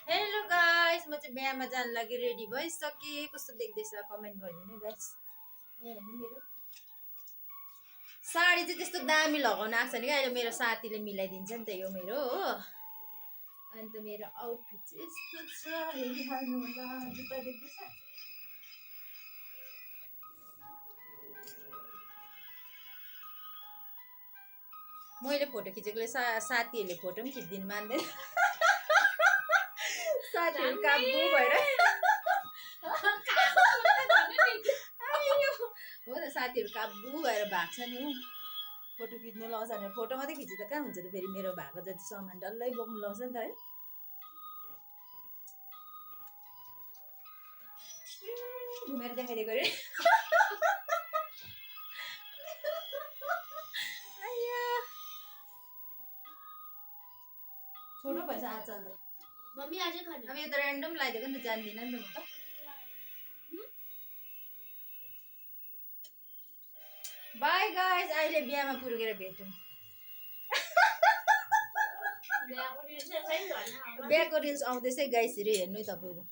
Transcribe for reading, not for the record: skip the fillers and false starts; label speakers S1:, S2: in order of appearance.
S1: Hello guys, म चाहिँ बिहामा जान लागि रेडी भइसकेँ। कस्तो देख्दैछ कमेन्ट गरिदिनु गाइस। मेरो साडी चाहिँ त्यस्तो दामी लगाउन आएको छैन क्या, अहिले मेरो साथीले मिलाइदिन्छ नि त यो मेरो हो। अन्त मेरो आउटफिट चाहिँ यस्तो छ, हेरिहाल्नु होला। जुत्ता देख्दैछ? मैले फोटो खिचेकोले साथीहरूले फोटो पनि खिचिदिनु मान्दैन। साथीहरू काबु भएर हो त, साथीहरू काबु भएर भएको छ नि हो। फोटो खिच्नु लाउँछ भने फोटो मात्रै खिच्दा त कहाँ हुन्छ त, फेरि मेरो भएको जति सामान डल्लै बोक्नु लाउँछ नि त है। घुमेर देखाइदिएको रे। छोड्नु भएछ आज त
S2: मम्मी आज खाने।
S1: अब यो त ऱ्यान्डम लगाइदिएको नि त, जान्दिनँ नि त म त। बाई गाइस, अहिले बिहामा पुगेर भेटौँ। बिहाको रिल्स आउँदैछ गाइस, हेर्नु है तपाईँहरू।